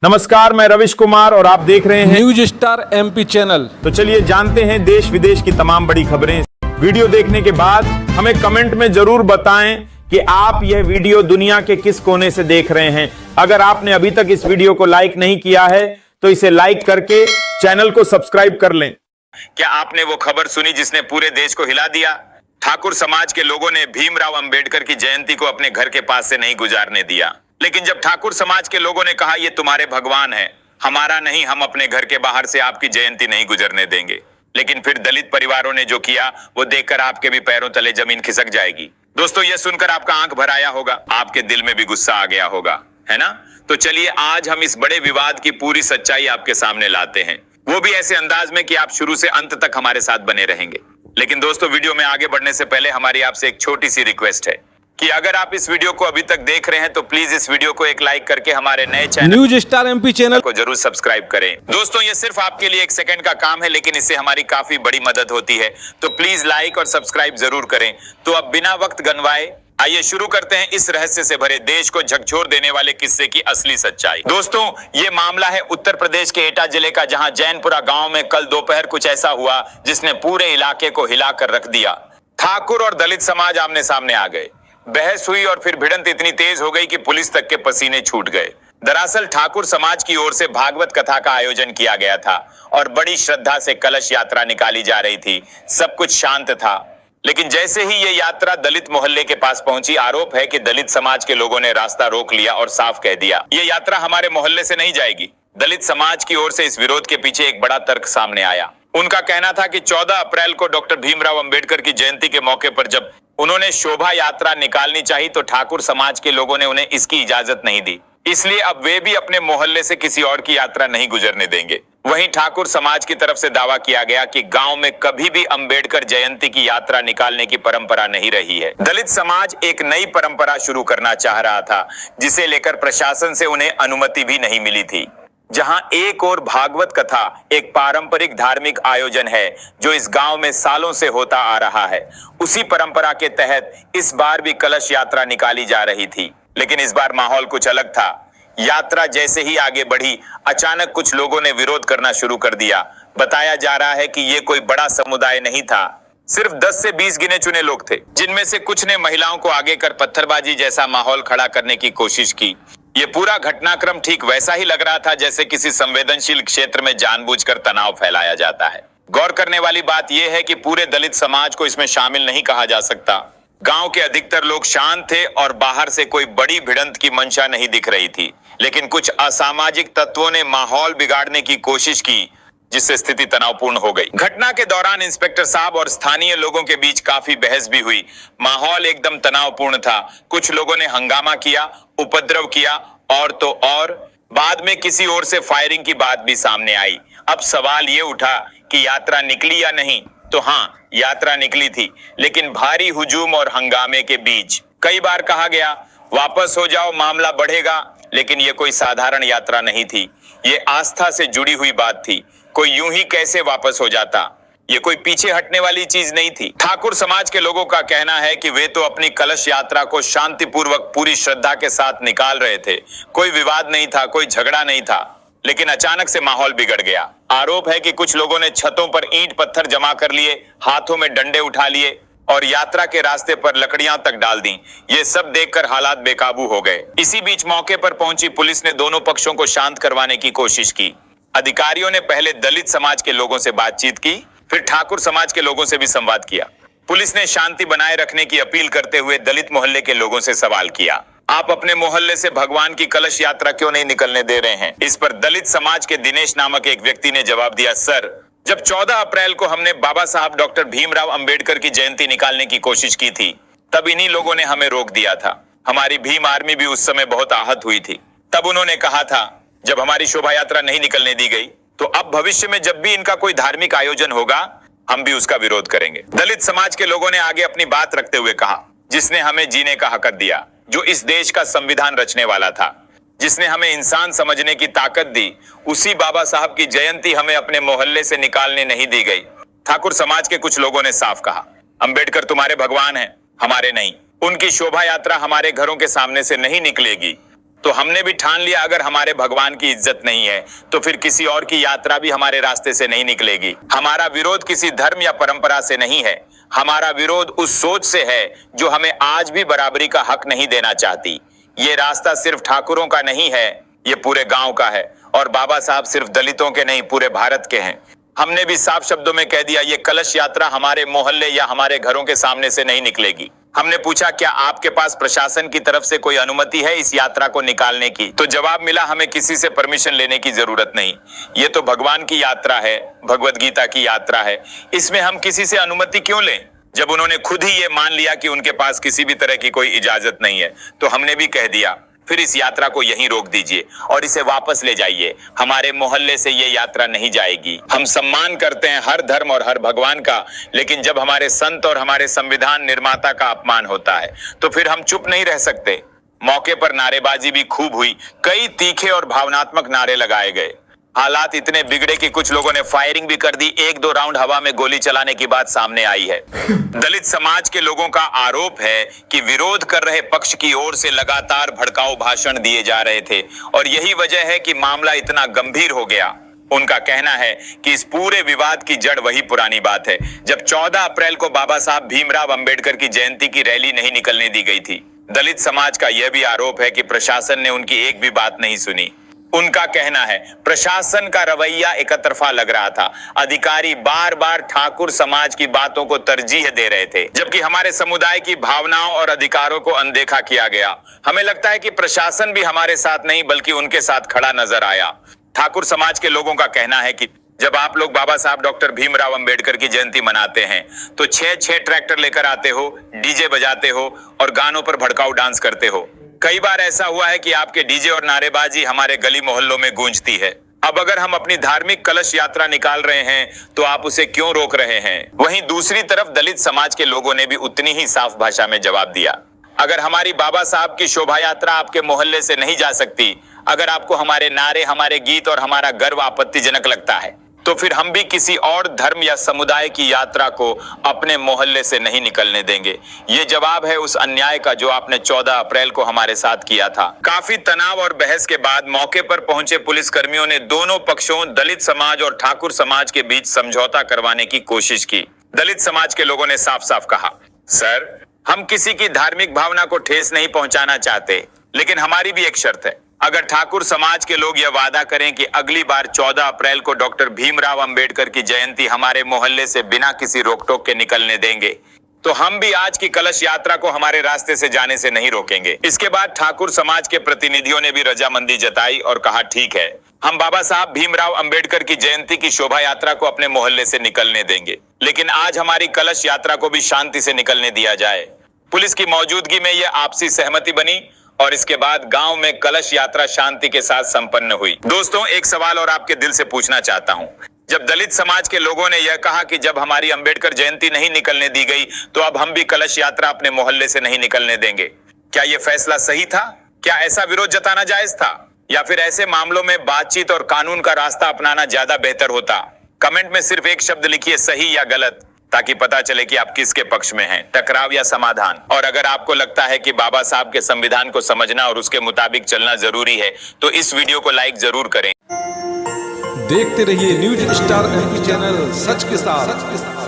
नमस्कार, मैं रविश कुमार और आप देख रहे हैं न्यूज स्टार एमपी चैनल। तो चलिए जानते हैं देश विदेश की तमाम बड़ी खबरें। वीडियो देखने के बाद हमें कमेंट में जरूर बताएं कि आप यह वीडियो दुनिया के किस कोने से देख रहे हैं। अगर आपने अभी तक इस वीडियो को लाइक नहीं किया है तो इसे लाइक करके चैनल को सब्सक्राइब कर लें। क्या आपने वो खबर सुनी जिसने पूरे देश को हिला दिया? ठाकुर समाज के लोगों ने भीमराव अंबेडकर की जयंती को अपने घर के पास से नहीं गुजारने दिया। लेकिन जब ठाकुर समाज के लोगों ने कहा ये तुम्हारे भगवान है, हमारा नहीं, हम अपने घर के बाहर से आपकी जयंती नहीं गुजरने देंगे। लेकिन फिर दलित परिवारों ने जो किया वो देखकर आपके भी पैरों तले जमीन खिसक जाएगी। दोस्तों, ये सुनकर आपका आंख भर आया होगा, आपके दिल में भी गुस्सा आ गया होगा, है ना? तो चलिए आज हम इस बड़े विवाद की पूरी सच्चाई आपके सामने लाते हैं, वो भी ऐसे अंदाज में कि आप शुरू से अंत तक हमारे साथ बने रहेंगे। लेकिन दोस्तों, वीडियो में आगे बढ़ने से पहले हमारी आपसे एक छोटी सी रिक्वेस्ट है कि अगर आप इस वीडियो को अभी तक देख रहे हैं तो प्लीज इस वीडियो को एक लाइक करके हमारे नए channel news star MP channel को जरूर सब्सक्राइब करें। दोस्तों, ये सिर्फ आपके लिए एक सेकंड का काम है, लेकिन इससे हमारी काफी बड़ी मदद होती है, तो प्लीज लाइक और सब्सक्राइब जरूर करें। तो अब बिना वक्त गंवाए आइए शुरू करते हैं इस रहस्य से भरे देश को झकझोर देने वाले किस्से की असली सच्चाई। दोस्तों, ये मामला है उत्तर प्रदेश के एटा जिले का, जहां जैनपुरा गांव में कल दोपहर कुछ ऐसा हुआ जिसने पूरे इलाके को हिलाकर रख दिया। ठाकुर और दलित समाज आमने सामने आ गए, बहस हुई और फिर भिड़ंत इतनी तेज हो गई कि पुलिस तक के पसीने छूट गए। दरअसल ठाकुर समाज की ओर से भागवत कथा का आयोजन किया गया था और बड़ी श्रद्धा से कलश यात्रा निकाली जा रही थी। सब कुछ शांत था, लेकिन जैसे ही ये यात्रा दलित मोहल्ले के पास पहुंची, आरोप है कि दलित समाज के लोगों ने रास्ता रोक लिया और साफ कह दिया ये यात्रा हमारे मोहल्ले से नहीं जाएगी। दलित समाज की ओर से इस विरोध के पीछे एक बड़ा तर्क सामने आया। उनका कहना था कि 14 अप्रैल को डॉक्टर भीमराव अंबेडकर की जयंती के मौके पर जब उन्होंने शोभा यात्रा निकालनी चाहिए तो ठाकुर समाज के लोगों ने उन्हें इसकी इजाजत नहीं दी, इसलिए अब वे भी अपने मोहल्ले से किसी और की यात्रा नहीं गुजरने देंगे। वहीं ठाकुर समाज की तरफ से दावा किया गया कि गांव में कभी भी अंबेडकर जयंती की यात्रा निकालने की परंपरा नहीं रही है। दलित समाज एक नई परंपरा शुरू करना चाह रहा था, जिसे लेकर प्रशासन से उन्हें अनुमति भी नहीं मिली थी। जहां एक और भागवत कथा एक पारंपरिक धार्मिक आयोजन है जो इस गांव में सालों से होता आ रहा है, उसी परंपरा के तहत इस बार भी कलश यात्रा निकाली जा रही थी। लेकिन इस बार माहौल कुछ अलग था। यात्रा जैसे ही आगे बढ़ी, अचानक कुछ लोगों ने विरोध करना शुरू कर दिया। बताया जा रहा है कि ये कोई बड़ा समुदाय नहीं था, सिर्फ 10 से 20 गिने चुने लोग थे, जिनमें से कुछ ने महिलाओं को आगे कर पत्थरबाजी जैसा माहौल खड़ा करने की कोशिश की। ये पूरा घटनाक्रम ठीक वैसा ही लग रहा था जैसे किसी संवेदनशील क्षेत्र में जानबूझकर तनाव फैलाया जाता है। गौर करने वाली बात यह है कि पूरे दलित समाज को इसमें शामिल नहीं कहा जा सकता। गांव के अधिकतर लोग शांत थे और बाहर से कोई बड़ी भिड़ंत की मंशा नहीं दिख रही थी। लेकिन कुछ असामाजिक तत्वों ने माहौल बिगाड़ने की कोशिश की, जिससे स्थिति तनावपूर्ण हो गई। घटना के दौरान इंस्पेक्टर साहब और स्थानीय लोगों के बीच काफी बहस भी हुई। माहौल एकदम तनावपूर्ण था। कुछ लोगों ने हंगामा किया, उपद्रव किया और तो और बाद में किसी ओर से फायरिंग की बात भी सामने आई। अब सवाल ये उठा कि यात्रा निकली या नहीं। तो हाँ, यात्रा निकली थी, लेकिन भारी हुजूम और हंगामे के बीच कई बार कहा गया वापस हो जाओ, मामला बढ़ेगा। लेकिन ये कोई साधारण यात्रा नहीं थी, ये आस्था से जुड़ी हुई बात थी। कोई यूं ही कैसे वापस हो जाता? ये कोई पीछे हटने वाली चीज नहीं थी। ठाकुर समाज के लोगों का कहना है कि वे तो अपनी कलश यात्रा को शांतिपूर्वक पूरी श्रद्धा के साथ निकाल रहे थे। कोई विवाद नहीं था, कोई झगड़ा नहीं था। लेकिन अचानक से माहौल बिगड़ गया। आरोप है कि कुछ लोगों ने छतों पर ईंट पत्थर जमा कर लिए, हाथों में डंडे उठा लिए और यात्रा के रास्ते पर लकड़ियां तक डाल दी। ये सब देखकर हालात बेकाबू हो गए। इसी बीच मौके पर पहुंची पुलिस ने दोनों पक्षों को शांत करवाने की कोशिश की। अधिकारियों ने पहले दलित समाज के लोगों से बातचीत की, फिर ठाकुर समाज के लोगों से भी संवाद किया। पुलिस ने शांति बनाए रखने की अपील करते हुए दलित मोहल्ले के लोगों से सवाल किया, आप अपने मोहल्ले से भगवान की कलश यात्रा क्यों नहीं निकलने दे रहे हैं? इस पर दलित समाज के दिनेश नामक एक व्यक्ति ने जवाब दिया, सर, जब 14 अप्रैल को हमने बाबा साहब डॉक्टर भीमराव अंबेडकर की जयंती निकालने की कोशिश की थी, तब इन्हीं लोगों ने हमें रोक दिया था। हमारी भीम आर्मी भी उस समय बहुत आहत हुई थी। तब उन्होंने कहा था जब हमारी शोभा यात्रा नहीं निकलने दी गई तो अब भविष्य में जब भी इनका कोई धार्मिक आयोजन होगा हम भी उसका विरोध करेंगे। दलित समाज के लोगों ने आगे अपनी बात रखते हुए कहा, जिसने हमें जीने का हक दिया, जो इस देश का संविधान रचने वाला था, जिसने हमें इंसान समझने की ताकत दी, उसी बाबा साहब की जयंती हमें अपने मोहल्ले से निकालने नहीं दी गई। ठाकुर समाज के कुछ लोगों ने साफ कहा, अंबेडकर तुम्हारे भगवान हैं, हमारे नहीं। उनकी शोभा यात्रा हमारे घरों के सामने से नहीं निकलेगी। तो हमने भी ठान लिया अगर हमारे भगवान की इज्जत नहीं है तो फिर किसी और की यात्रा भी हमारे रास्ते से नहीं निकलेगी। हमारा विरोध किसी धर्म या परंपरा से नहीं है, हमारा विरोध उस सोच से है जो हमें आज भी बराबरी का हक नहीं देना चाहती। ये रास्ता सिर्फ ठाकुरों का नहीं है, ये पूरे गांव का है और बाबा साहब सिर्फ दलितों के नहीं पूरे भारत के हैं। हमने भी साफ शब्दों में कह दिया ये कलश यात्रा हमारे मोहल्ले या हमारे घरों के सामने से नहीं निकलेगी। हमने पूछा क्या आपके पास प्रशासन की तरफ से कोई अनुमति है इस यात्रा को निकालने की, तो जवाब मिला हमें किसी से परमिशन लेने की जरूरत नहीं। ये तो भगवान की यात्रा है, भगवत गीता की यात्रा है, इसमें हम किसी से अनुमति क्यों लें। जब उन्होंने खुद ही ये मान लिया कि उनके पास किसी भी तरह की कोई इजाजत नहीं है तो हमने भी कह दिया फिर इस यात्रा को यहीं रोक दीजिए और इसे वापस ले जाइए। हमारे मोहल्ले से ये यात्रा नहीं जाएगी। हम सम्मान करते हैं हर धर्म और हर भगवान का, लेकिन जब हमारे संत और हमारे संविधान निर्माता का अपमान होता है तो फिर हम चुप नहीं रह सकते। मौके पर नारेबाजी भी खूब हुई, कई तीखे और भावनात्मक नारे लगाए गए। हालात इतने बिगड़े कि कुछ लोगों ने फायरिंग भी कर दी। 1-2 राउंड हवा में गोली चलाने की बात सामने आई है। दलित समाज के लोगों का आरोप है कि विरोध कर रहे पक्ष की ओर से लगातार भड़काऊ भाषण दिए जा रहे थे और यही वजह है कि मामला इतना गंभीर हो गया। उनका कहना है कि इस पूरे विवाद की जड़ वही पुरानी बात है जब 14 अप्रैल को बाबा साहब भीमराव अंबेडकर की जयंती की रैली नहीं निकलने दी गई थी। दलित समाज का यह भी आरोप है कि प्रशासन ने उनकी एक भी बात नहीं सुनी। उनका कहना है प्रशासन का रवैया एकतरफा लग रहा था। अधिकारी बार बार ठाकुर समाज की बातों को तरजीह दे रहे थे जबकि हमारे समुदाय की भावनाओं और अधिकारों को अनदेखा किया गया। हमें लगता है कि प्रशासन भी हमारे साथ नहीं बल्कि उनके साथ खड़ा नजर आया। ठाकुर समाज के लोगों का कहना है कि जब आप लोग बाबा साहब डॉक्टर भीमराव अंबेडकर की जयंती मनाते हैं तो 6 ट्रैक्टर लेकर आते हो, डीजे बजाते हो और गानों पर भड़काऊ डांस करते हो। कई बार ऐसा हुआ है कि आपके डीजे और नारेबाजी हमारे गली मोहल्लों में गूंजती है। अब अगर हम अपनी धार्मिक कलश यात्रा निकाल रहे हैं तो आप उसे क्यों रोक रहे हैं। वहीं दूसरी तरफ दलित समाज के लोगों ने भी उतनी ही साफ भाषा में जवाब दिया, अगर हमारी बाबा साहब की शोभा यात्रा आपके मोहल्ले से नहीं जा सकती, अगर आपको हमारे नारे, हमारे गीत और हमारा गर्व आपत्तिजनक लगता है तो फिर हम भी किसी और धर्म या समुदाय की यात्रा को अपने मोहल्ले से नहीं निकलने देंगे। ये जवाब है उस अन्याय का जो आपने 14 अप्रैल को हमारे साथ किया था। काफी तनाव और बहस के बाद मौके पर पहुंचे पुलिसकर्मियों ने दोनों पक्षों दलित समाज और ठाकुर समाज के बीच समझौता करवाने की कोशिश की। दलित समाज के लोगों ने साफ साफ कहा, सर हम किसी की धार्मिक भावना को ठेस नहीं पहुंचाना चाहते, लेकिन हमारी भी एक शर्त है। अगर ठाकुर समाज के लोग यह वादा करें कि अगली बार 14 अप्रैल को डॉक्टर भीमराव अंबेडकर की जयंती हमारे मोहल्ले से बिना किसी रोक-टोक के निकलने देंगे तो हम भी आज की कलश यात्रा को हमारे रास्ते से जाने से नहीं रोकेंगे। इसके बाद ठाकुर समाज के प्रतिनिधियों ने भी रजामंदी जताई और कहा ठीक है, हम बाबा साहब भीमराव अंबेडकर की जयंती की शोभा यात्रा को अपने मोहल्ले से निकलने देंगे, लेकिन आज हमारी कलश यात्रा को भी शांति से निकलने दिया जाए। पुलिस की मौजूदगी में यह आपसी सहमति बनी और इसके बाद गांव में कलश यात्रा शांति के साथ संपन्न हुई। दोस्तों, एक सवाल और आपके दिल से पूछना चाहता हूं। जब दलित समाज के लोगों ने यह कहा कि जब हमारी अंबेडकर जयंती नहीं निकलने दी गई तो अब हम भी कलश यात्रा अपने मोहल्ले से नहीं निकलने देंगे, क्या यह फैसला सही था? क्या ऐसा विरोध जताना जायज था या फिर ऐसे मामलों में बातचीत और कानून का रास्ता अपनाना ज्यादा बेहतर होता? कमेंट में सिर्फ एक शब्द लिखिए, सही या गलत, ताकि पता चले कि आप किसके पक्ष में हैं, टकराव या समाधान। और अगर आपको लगता है कि बाबा साहब के संविधान को समझना और उसके मुताबिक चलना जरूरी है तो इस वीडियो को लाइक जरूर करें। देखते रहिए न्यूज स्टार MP चैनल, सच के साथ।